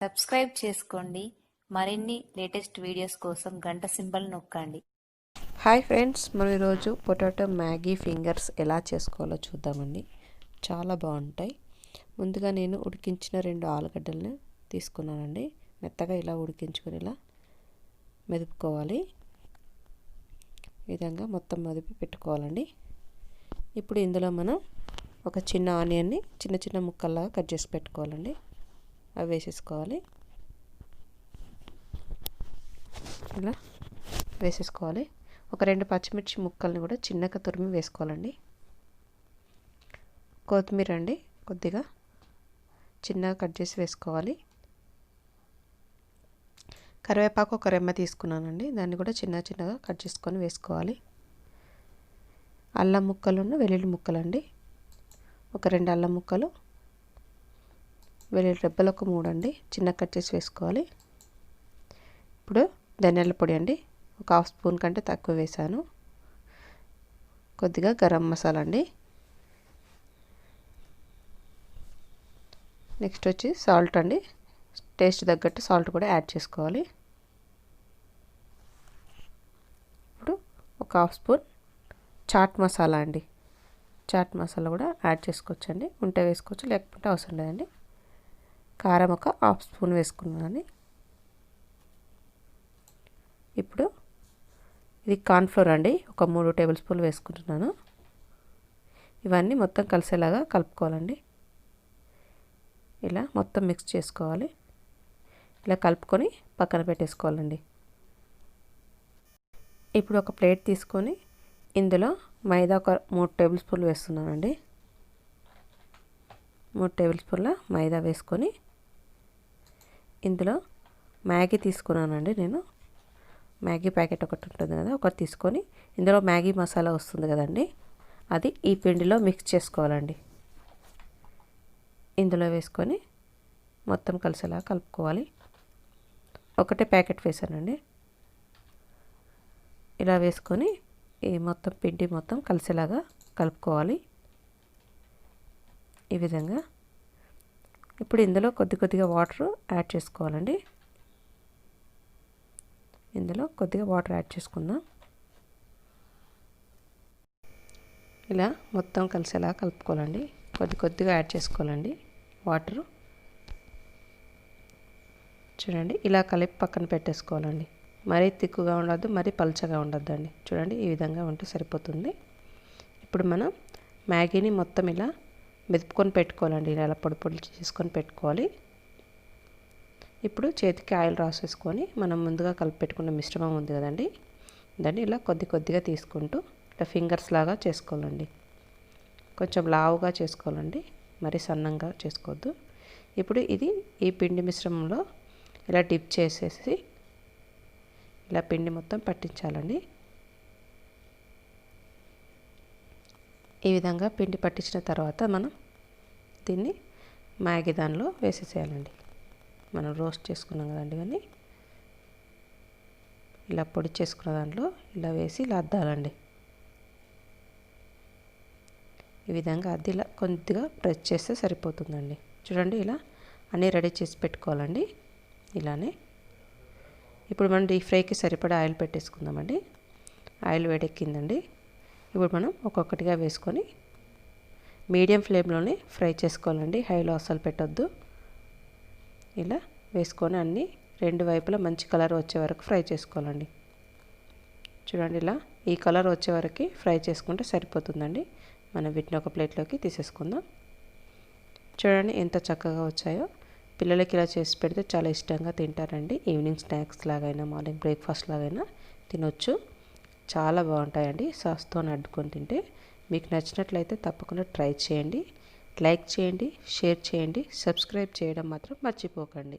Subscribe చేసుకోండి. మరిన్ని latest videos కోసం గంట సింబల్ నొక్కండి. హాయ్ ఫ్రెండ్స్, మనం ఈరోజు పొటాటో మ్యాగీ ఫింగర్స్ ఎలా చేసుకోవాలో చూద్దామండి. చాలా బాగుంటాయి. ముందుగా నేను ఉడికించిన 2 ఆలుగడ్డలను తీసుకున్నానండి. మెత్తగా ఇలా ఉడికించుకొని ఇలా మెదుపుకోవాలి. ఈ విధంగా మొత్తం మెదిపి పెట్టుకోవాలండి. ఇప్పుడు ఇందులో మనం ఒక చిన్న ఆనియన్ని చిన్న చిన్న ముక్కల్లాగా కట్ చేసి పెట్టుకోవాలండి. అవి వేసేసుకోవాలి. ఇలా వేసేసుకోవాలి. ఒక 2 పచ్చిమిర్చి ముక్కల్ని కూడా చిన్నగా తురిమి వేసుకోవాలండి. కొత్తిమీర అండి కొద్దిగా చిన్నగా కట్ చేసి వేసుకోవాలి. కరివేపాకు ఒక రెమ్మ తీసుకున్నానండి, దాన్ని కూడా చిన్నగా కట్ చేసుకొని వేసుకోవాలి. అల్లం ముక్కలును వెల్లుల్లి ముక్కలండి, ఒక 2 అల్లం ముక్కలు, వెల్లుల్లి రెబ్బలు ఒక 3 అండి, చిన్నగా కట్ చేసి వేసుకోవాలి. ఇప్పుడు ధనియాల పొడి అండి, ఒక 1/2 స్పూన్ కంటే తక్కువ వేసాను. కొద్దిగా గరం మసాలా అండి. నెక్స్ట్ వచ్చి సాల్ట్ అండి, టేస్ట్ తగ్గట్టు సాల్ట్ కూడా యాడ్ చేసుకోవాలి. ఇప్పుడు ఒక 1/2 స్పూన్ చాట్ మసాలా అండి, చాట్ మసాలా కూడా యాడ్ చేసుకోవచ్చండి. ఉంటే వేసుకోవచ్చు, లేకపోతే అవసరం లేదండి. కారం ఒక 1/2 స్పూన్ వేసుకున్నాను. ఇప్పుడు ఇది కార్న్ఫ్లోర్ అండి, ఒక 3 టేబుల్ స్పూన్లు వేసుకుంటున్నాను. ఇవన్నీ మొత్తం కలిసేలాగా కలుపుకోవాలండి. ఇలా మొత్తం మిక్స్ చేసుకోవాలి. ఇలా కలుపుకొని పక్కన పెట్టేసుకోవాలండి. ఇప్పుడు ఒక ప్లేట్ తీసుకొని ఇందులో మైదా ఒక 3 టేబుల్ స్పూన్లు వేస్తున్నానండి. 3 టేబుల్ స్పూన్ల మైదా వేసుకొని ఇందులో మ్యాగీ తీసుకున్నానండి. నేను మ్యాగీ ప్యాకెట్ ఒకటి ఉంటుంది కదా, ఒకటి తీసుకొని ఇందులో మ్యాగీ మసాలా వస్తుంది కదండి, అది ఈ పిండిలో మిక్స్ చేసుకోవాలండి. ఇందులో వేసుకొని మొత్తం కలిసేలా కలుపుకోవాలి. ఒకటే ప్యాకెట్ వేసానండి. ఇలా వేసుకొని ఈ మొత్తం పిండి మొత్తం కలిసేలాగా కలుపుకోవాలి ఈ విధంగా. ఇప్పుడు ఇందులో కొద్దిగా వాటర్ యాడ్ చేసుకోవాలండి. ఇందులో కొద్దిగా వాటర్ యాడ్ చేసుకుందాం. ఇలా మొత్తం కలిసేలా కలుపుకోవాలండి. కొద్దిగా యాడ్ చేసుకోవాలండి వాటరు. చూడండి, ఇలా కలిపి పక్కన పెట్టేసుకోవాలండి. మరీ తిక్కుగా ఉండద్దు, మరీ పల్చగా ఉండద్దండి. చూడండి, ఈ విధంగా ఉంటే సరిపోతుంది. ఇప్పుడు మనం మ్యాగీని మొత్తం ఇలా మెదుపుకొని పెట్టుకోవాలండి. ఇలా పొడి చేసుకొని పెట్టుకోవాలి. ఇప్పుడు చేతికి ఆయిల్ రాసేసుకొని మనం ముందుగా కలిపి పెట్టుకున్న మిశ్రమం ఉంది కదండి, దాన్ని ఇలా కొద్దిగా తీసుకుంటూ ఇలా ఫింగర్స్ లాగా చేసుకోవాలండి. కొంచెం లావుగా చేసుకోవాలండి, మరి సన్నంగా చేసుకోవద్దు. ఇప్పుడు ఇది ఈ పిండి మిశ్రమంలో ఇలా డిప్ చేసేసి ఇలా పిండి మొత్తం పట్టించాలండి. ఈ విధంగా పిండి పట్టించిన తర్వాత మనం దీన్ని మ్యాగీ దానిలో వేసేసేయాలండి. మనం రోస్ట్ చేసుకున్నాం కదండి, ఇవన్నీ ఇలా పొడి చేసుకున్న దాంట్లో ఇలా వేసి ఇలా అద్దాలండి. ఈ విధంగా అద్ది ఇలా కొద్దిగా ప్రెస్ చేస్తే సరిపోతుందండి. చూడండి, ఇలా అన్నీ రెడీ చేసి పెట్టుకోవాలండి. ఇలానే ఇప్పుడు మనం డీప్ ఫ్రైకి సరిపడా ఆయిల్ పెట్టేసుకుందామండి. ఆయిల్ వేడెక్కిందండి. ఇప్పుడు మనం ఒక్కొక్కటిగా వేసుకొని మీడియం ఫ్లేమ్లోనే ఫ్రై చేసుకోవాలండి, హైలో అస్సలు పెట్టొద్దు. ఇలా వేసుకొని అన్నీ 2 వైపులా మంచి కలర్ వచ్చే వరకు ఫ్రై చేసుకోవాలండి. చూడండి, ఇలా ఈ కలర్ వచ్చే వరకు ఫ్రై చేసుకుంటే సరిపోతుందండి. మనం వీటిని ఒక ప్లేట్లోకి తీసేసుకుందాం. చూడండి ఎంత చక్కగా వచ్చాయో. పిల్లలకి ఇలా చేసి పెడితే చాలా ఇష్టంగా తింటారండి. ఈవినింగ్ స్నాక్స్ లాగైనా మార్నింగ్ బ్రేక్ఫాస్ట్ లాగైనా తినొచ్చు. చాలా బాగుంటాయండి సాస్తో అడ్డుకొని తింటే. మీకు నచ్చినట్లయితే తప్పకుండా ట్రై చేయండి. లైక్ చేయండి, షేర్ చేయండి, సబ్స్క్రైబ్ చేయడం మాత్రం మర్చిపోకండి.